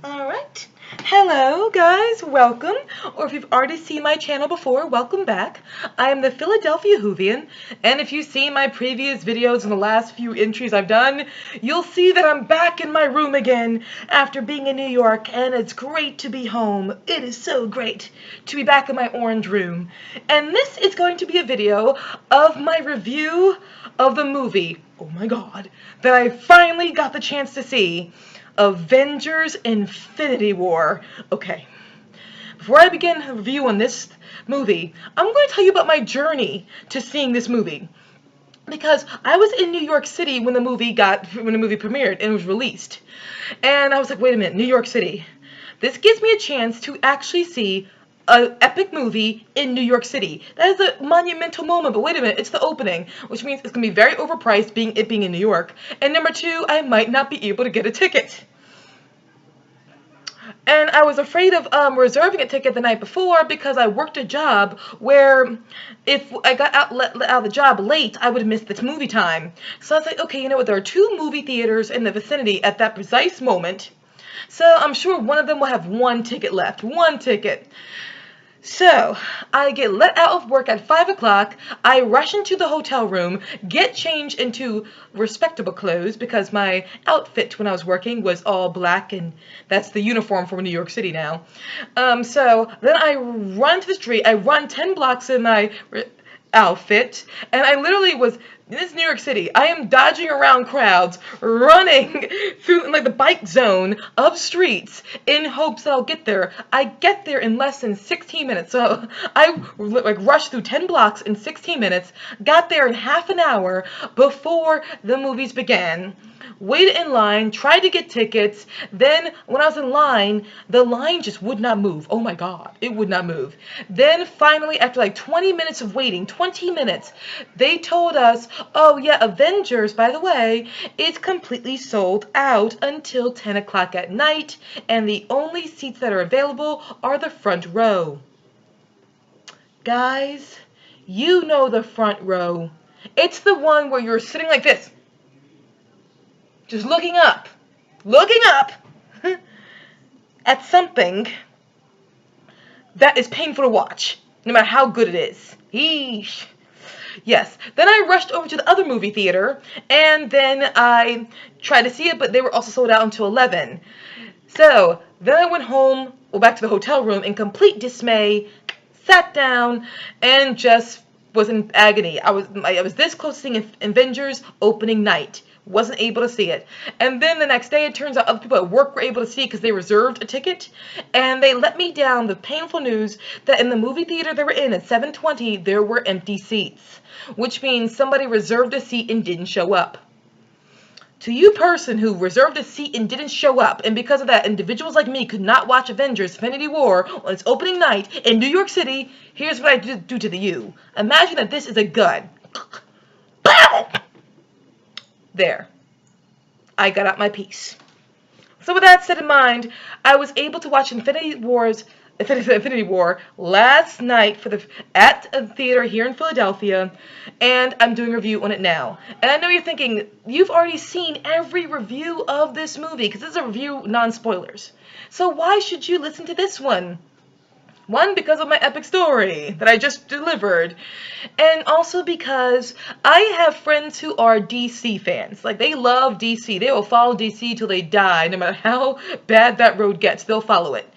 Alright. Hello guys, welcome. Or if you've already seen my channel before, welcome back. I am the Philadelphia Whovian, and if you've seen my previous videos and the last few entries I've done, you'll see that I'm back in my room again after being in New York, and it's great to be home. It is so great to be back in my orange room. And this is going to be a video of my review of the movie, oh my god, that I finally got the chance to see. Avengers Infinity War. Okay, before I begin a review on this movie, I'm going to tell you about my journey to seeing this movie. Because I was in New York City when the movie premiered and was released. And I was like, wait a minute, New York City. This gives me a chance to actually see an epic movie in New York City. That is a monumental moment, but wait a minute, it's the opening, which means it's going to be very overpriced being in New York. And number two, I might not be able to get a ticket. And I was afraid of reserving a ticket the night before because I worked a job where if I got out of the job late, I would have missed this movie time. So I was like, okay, you know what, there are two movie theaters in the vicinity at that precise moment. So I'm sure one of them will have one ticket left. One ticket. So, I get let out of work at 5 o'clock, I rush into the hotel room, get changed into respectable clothes because my outfit when I was working was all black and that's the uniform for New York City now. So then I run to the street, I run 10 blocks in my outfit, and I literally was, this is New York City, I am dodging around crowds, running through like the bike zone of streets in hopes that I'll get there. I get there in less than 16 minutes, so I like rushed through 10 blocks in 16 minutes, got there in half an hour before the movies began. Waited in line, tried to get tickets, then when I was in line, the line just would not move. Oh my god, it would not move. Then finally, after like 20 minutes of waiting, 20 minutes, they told us, oh yeah, Avengers, by the way, is completely sold out until 10 o'clock at night, and the only seats that are available are the front row. Guys, you know the front row. It's the one where you're sitting like this. Just looking up at something that is painful to watch, no matter how good it is. Yeesh. Yes. Then I rushed over to the other movie theater, and then I tried to see it, but they were also sold out until 11. So then I went home, back to the hotel room in complete dismay, sat down, and just was in agony. I was this close to seeing Avengers opening night. Wasn't able to see it. And then the next day, it turns out other people at work were able to see it because they reserved a ticket. And they let me down the painful news that in the movie theater they were in at 7:20, there were empty seats. Which means somebody reserved a seat and didn't show up. To you person who reserved a seat and didn't show up, and because of that, individuals like me could not watch Avengers Infinity War on its opening night in New York City, here's what I do to you. Imagine that this is a gun. There. I got out my piece. So with that set in mind, I was able to watch Infinity War last night at a theater here in Philadelphia, and I'm doing a review on it now. And I know you're thinking, you've already seen every review of this movie, because this is a review non-spoilers. So why should you listen to this one? One, because of my epic story that I just delivered. And also because I have friends who are DC fans. Like, they love DC. They will follow DC till they die. No matter how bad that road gets, they'll follow it.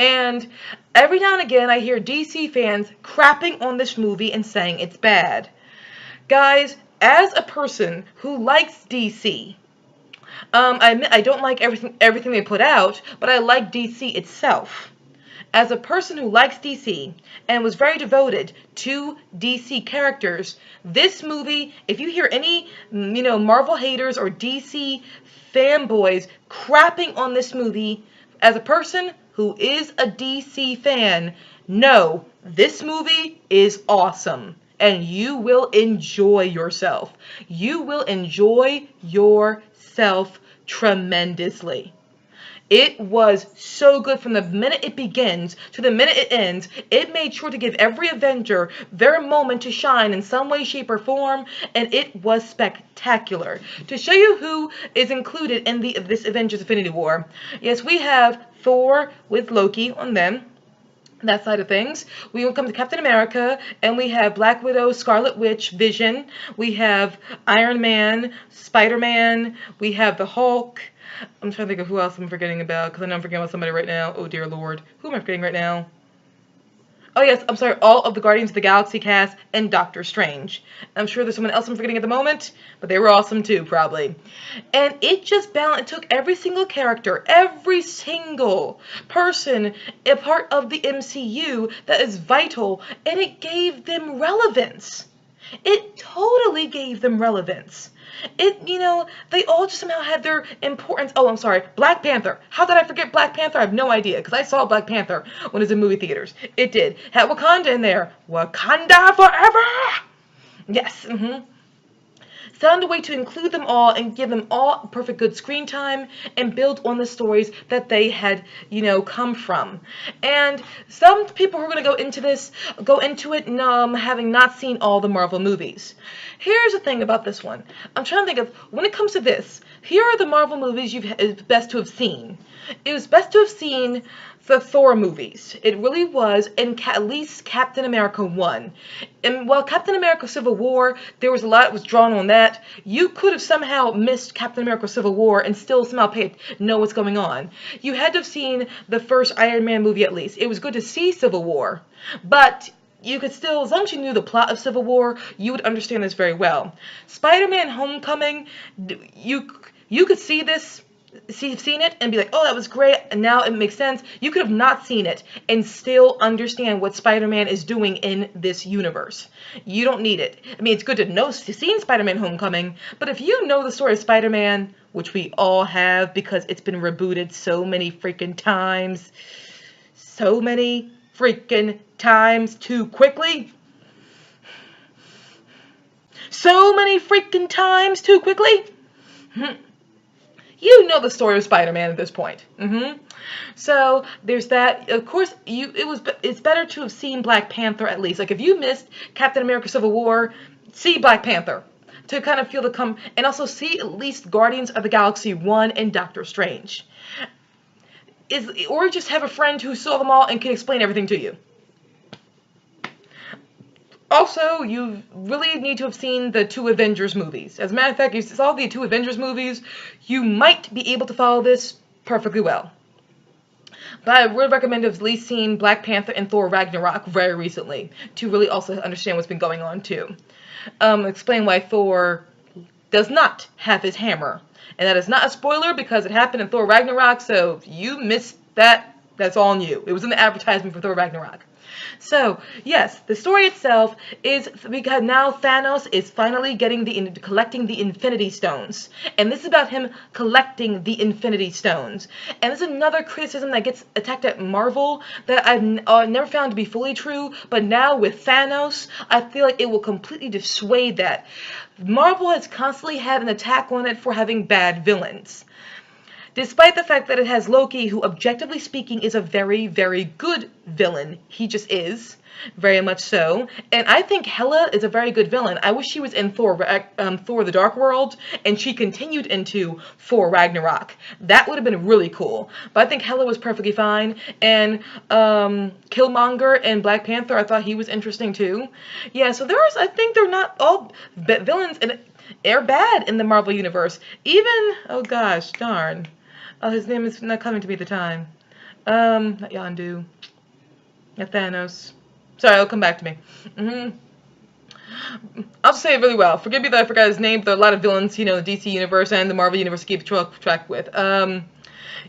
And every now and again, I hear DC fans crapping on this movie and saying it's bad. Guys, as a person who likes DC, I admit I don't like everything they put out, but I like DC itself. As a person who likes DC and was very devoted to DC characters, this movie, if you hear any, Marvel haters or DC fanboys crapping on this movie, as a person who is a DC fan, no, this movie is awesome. And you will enjoy yourself. You will enjoy yourself tremendously. It was so good from the minute it begins to the minute it ends. It made sure to give every Avenger their moment to shine in some way, shape, or form, and it was spectacular. To show you who is included in this Avengers Infinity War, yes, we have Thor with Loki on them. That side of things. We will come to Captain America, and we have Black Widow, Scarlet Witch, Vision. We have Iron Man, Spider-Man. We have the Hulk. I'm trying to think of who else I'm forgetting about, because I know I'm forgetting about somebody right now. Oh, dear Lord. Who am I forgetting right now? Oh, yes, I'm sorry, all of the Guardians of the Galaxy cast and Doctor Strange. I'm sure there's someone else I'm forgetting at the moment, but they were awesome too, probably. And it just balanced, it took every single character, every single person, a part of the MCU that is vital, and it gave them relevance. It totally gave them relevance. They all just somehow had their importance. Oh, I'm sorry, Black Panther. How did I forget Black Panther? I have no idea, because I saw Black Panther when it was in movie theaters. It did. Had Wakanda in there. Wakanda forever! Yes, found a way to include them all and give them all perfect good screen time and build on the stories that they had, come from. And some people who are going to go into it having not seen all the Marvel movies. Here's the thing about this one. I'm trying to think of, when it comes to this, here are the Marvel movies it's best to have seen. It was best to have seen the Thor movies. It really was, and at least Captain America 1. And while Captain America Civil War, there was a lot that was drawn on that, you could have somehow missed Captain America Civil War and still somehow know what's going on. You had to have seen the first Iron Man movie at least. It was good to see Civil War, but you could still, as long as you knew the plot of Civil War, you would understand this very well. Spider-Man Homecoming, you could see this, seen it and be like, oh, that was great, and now it makes sense. You could have not seen it and still understand what Spider-Man is doing in this universe. You don't need it. I mean, it's good to see Spider-Man Homecoming, but if you know the story of Spider-Man, which we all have because it's been rebooted so many freaking times, too quickly, so many freaking times too quickly, you know the story of Spider-Man at this point. So there's that. Of course, it's better to have seen Black Panther at least. Like, if you missed Captain America Civil War, see Black Panther to kind of feel and also see at least Guardians of the Galaxy 1 and Doctor Strange. Or just have a friend who saw them all and can explain everything to you. Also, you really need to have seen the 2 Avengers movies. As a matter of fact, if you saw the 2 Avengers movies, you might be able to follow this perfectly well. But I would recommend at least seeing Black Panther and Thor Ragnarok very recently to really also understand what's been going on too. Explain why Thor does not have his hammer. And that is not a spoiler because it happened in Thor Ragnarok, so if you missed that, that's all on you. It was in the advertisement for Thor Ragnarok. So, yes, the story itself is because now Thanos is finally collecting the Infinity Stones. And this is about him collecting the Infinity Stones. And this is another criticism that gets attacked at Marvel that I've never found to be fully true. But now with Thanos, I feel like it will completely dissuade that. Marvel has constantly had an attack on it for having bad villains. Despite the fact that it has Loki, who objectively speaking is a very, very good villain. He just is. Very much so. And I think Hela is a very good villain. I wish she was in Thor the Dark World and she continued into Thor Ragnarok. That would have been really cool. But I think Hela was perfectly fine. And Killmonger and Black Panther, I thought he was interesting too. Yeah, so I think they're not all villains and they're bad in the Marvel Universe. Even, oh gosh, darn. His name is not coming to me at the time. Not Yondu. Not Thanos. Sorry, it'll come back to me. I'll say it really well. Forgive me that I forgot his name, but there are a lot of villains, the DC Universe and the Marvel Universe to keep track with.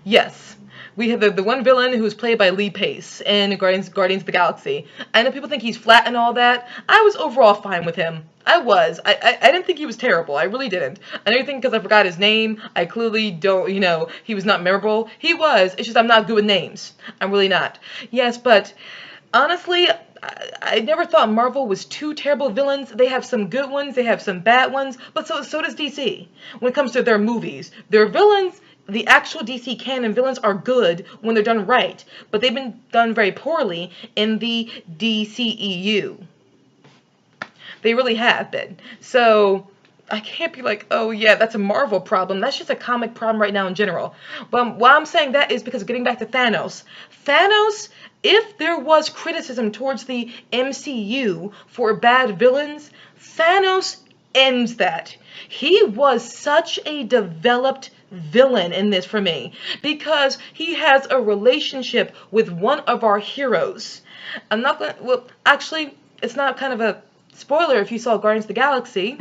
Yes. We have the one villain who was played by Lee Pace in Guardians of the Galaxy. I know people think he's flat and all that. I was overall fine with him. I was. I didn't think he was terrible. I really didn't. I don't think because I forgot his name. I clearly don't, he was not memorable. He was. It's just I'm not good with names. I'm really not. Yes, but honestly, I never thought Marvel was 2 terrible villains. They have some good ones. They have some bad ones. But so does DC. When it comes to their movies. Their villains, the actual DC canon villains are good when they're done right, but they've been done very poorly in the DCEU. They really have been. So I can't be like, oh yeah, that's a Marvel problem. That's just a comic problem right now in general. But why I'm saying that is because getting back to Thanos. Thanos, if there was criticism towards the MCU for bad villains, Thanos ends that. He was such a developed villain in this for me because he has a relationship with one of our heroes. I'm not going to, well, actually, it's not kind of a spoiler if you saw Guardians of the Galaxy,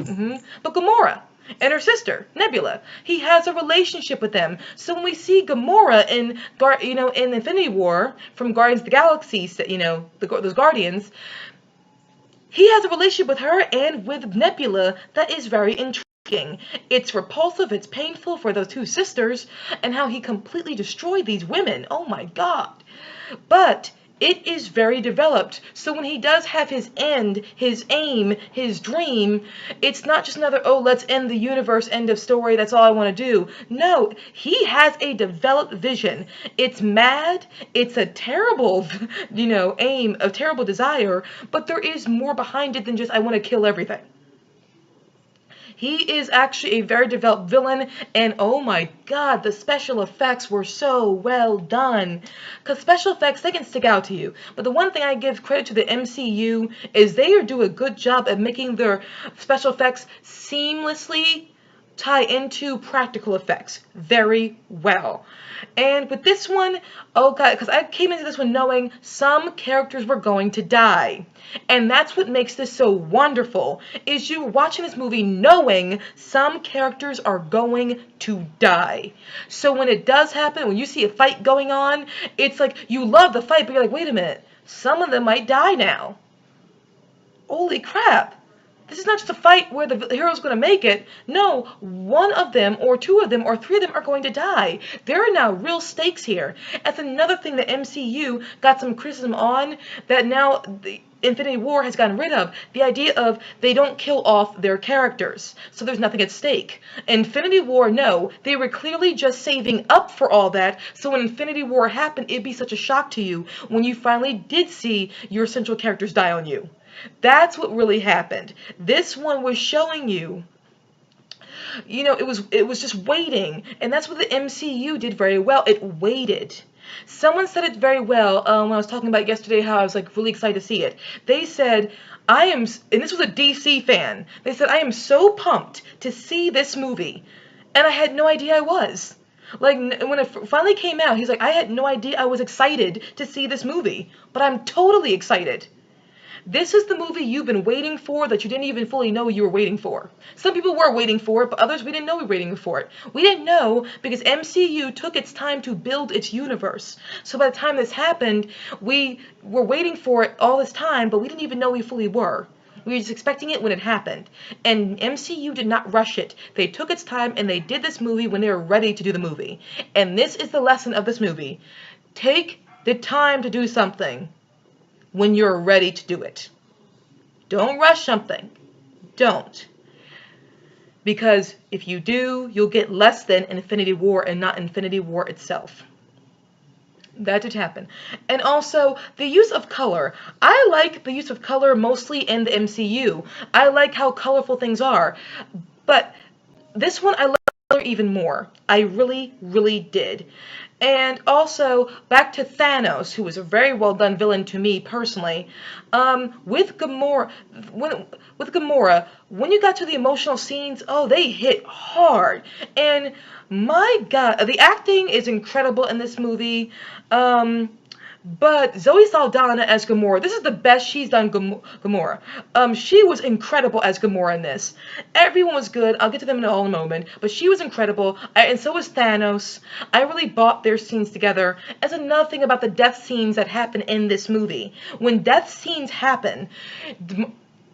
but Gamora and her sister Nebula. He has a relationship with them. So when we see Gamora in in Infinity War from Guardians of the Galaxy, those Guardians, he has a relationship with her and with Nebula that is very intriguing. It's repulsive, it's painful for those two sisters, and how he completely destroyed these women. Oh my God. But it is very developed. So when he does have his end, his aim, his dream, it's not just another, oh, let's end the universe, end of story, that's all I want to do. No, he has a developed vision. It's mad, it's a terrible, aim, a terrible desire, but there is more behind it than just, I want to kill everything. He is actually a very developed villain, and oh my God, the special effects were so well done. Because special effects, they can stick out to you. But the one thing I give credit to the MCU is they do a good job at making their special effects seamlessly tie into practical effects very well. And with this one, oh God, because I came into this one knowing some characters were going to die. And that's what makes this so wonderful, is you watching this movie knowing some characters are going to die. So when it does happen, when you see a fight going on, it's like you love the fight, but you're like, wait a minute, some of them might die now. Holy crap. This is not just a fight where the hero's going to make it. No, one of them or two of them or three of them are going to die. There are now real stakes here. That's another thing the MCU got some criticism on that now the Infinity War has gotten rid of. The idea of they don't kill off their characters, so there's nothing at stake. Infinity War, no, they were clearly just saving up for all that, so when Infinity War happened, it'd be such a shock to you when you finally did see your central characters die on you. That's what really happened. This one was showing you, it was just waiting, and that's what the MCU did very well. It waited. Someone said it very well when I was talking about yesterday how I was like really excited to see it. They said, and this was a DC fan, they said, I am so pumped to see this movie, and I had no idea I was. Like, when it finally came out, he's like, I had no idea I was excited to see this movie, but I'm totally excited. This is the movie you've been waiting for that you didn't even fully know you were waiting for. Some people were waiting for it, but others we didn't know we were waiting for it. We didn't know because MCU took its time to build its universe. So by the time this happened, we were waiting for it all this time, but we didn't even know we fully were. We were just expecting it when it happened. And MCU did not rush it. They took its time and they did this movie when they were ready to do the movie. And this is the lesson of this movie. Take the time to do something when you're ready to do it. Don't rush something. Don't. Because if you do, you'll get less than Infinity War and not Infinity War itself. That did happen. And also, the use of color. I like the use of color mostly in the MCU. I like how colorful things are. But this one, I like color even more. I really, really did. And also, back to Thanos, who was a very well done villain to me personally. With Gamora, when you got to the emotional scenes, oh, they hit hard. And my God, the acting is incredible in this movie. But Zoe Saldana as Gamora, this is the best she's done Gamora. She was incredible as Gamora in this. Everyone was good. I'll get to them in a moment. But she was incredible. And so was Thanos. I really bought their scenes together. As another thing about the death scenes that happen in this movie. When death scenes happen,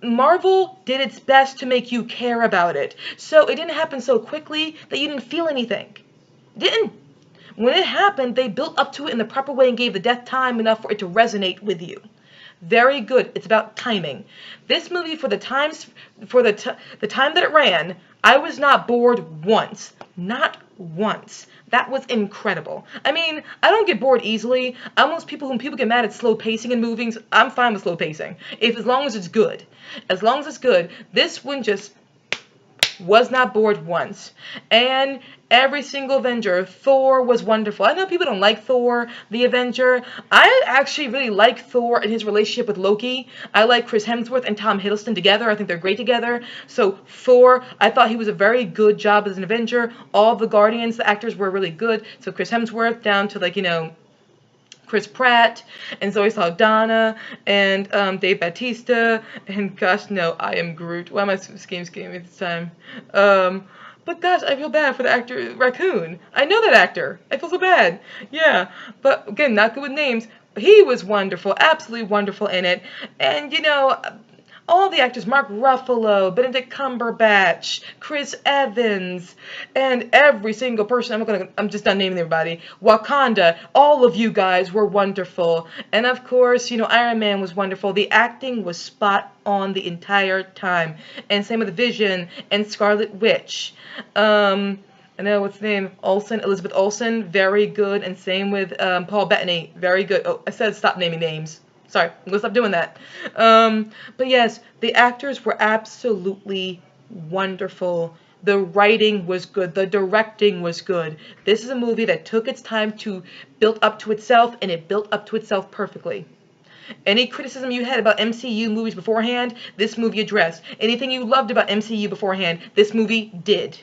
Marvel did its best to make you care about it. So it didn't happen so quickly that you didn't feel anything. Didn't. When it happened, they built up to it in the proper way and gave the death time enough for it to resonate with you. Very good. It's about timing. This movie, for the times, for the time that it ran, I was not bored once. Not once. That was incredible. I mean, I don't get bored easily. I'm those people when people get mad at slow pacing in movies. I'm fine with slow pacing, if as long as it's good. As long as it's good. This one just was not bored once. And every single Avenger, Thor was wonderful. I know people don't like Thor, the Avenger. I actually really like Thor and his relationship with Loki. I like Chris Hemsworth and Tom Hiddleston together. I think they're great together. So Thor, I thought he was a very good job as an Avenger. All the Guardians, the actors were really good. So Chris Hemsworth down to, like, you know, Chris Pratt and Zoe Saldana and Dave Bautista and gosh no, I am Groot. Why am I scheming this time? But gosh, I feel bad for the actor Raccoon. I know that actor. I feel so bad. Yeah, but again, not good with names. He was wonderful, absolutely wonderful in it. And you know, all the actors, Mark Ruffalo, Benedict Cumberbatch, Chris Evans, and every single person, I'm just done naming everybody, Wakanda, all of you guys were wonderful. And of course, you know, Iron Man was wonderful. The acting was spot on the entire time. And same with Vision and Scarlet Witch. I know what's the name, Elizabeth Olsen, very good. And same with Paul Bettany, very good. Oh, I said stop naming names. Sorry, I'm gonna stop doing that. But yes, the actors were absolutely wonderful. The writing was good. The directing was good. This is a movie that took its time to build up to itself, and it built up to itself perfectly. Any criticism you had about MCU movies beforehand, this movie addressed. Anything you loved about MCU beforehand, this movie did.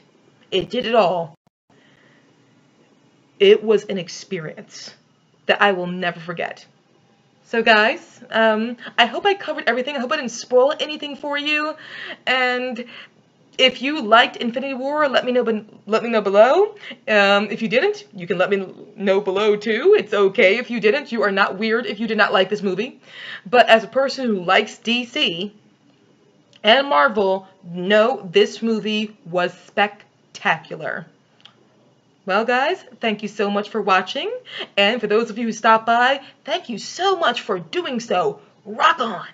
It did it all. It was an experience that I will never forget. So guys, I hope I covered everything. I hope I didn't spoil anything for you. And if you liked Infinity War, let me know below. If you didn't, you can let me know below too. It's okay if you didn't. You are not weird if you did not like this movie. But as a person who likes DC and Marvel, no, this movie was spectacular. Well, guys, thank you so much for watching. And for those of you who stopped by, thank you so much for doing so. Rock on!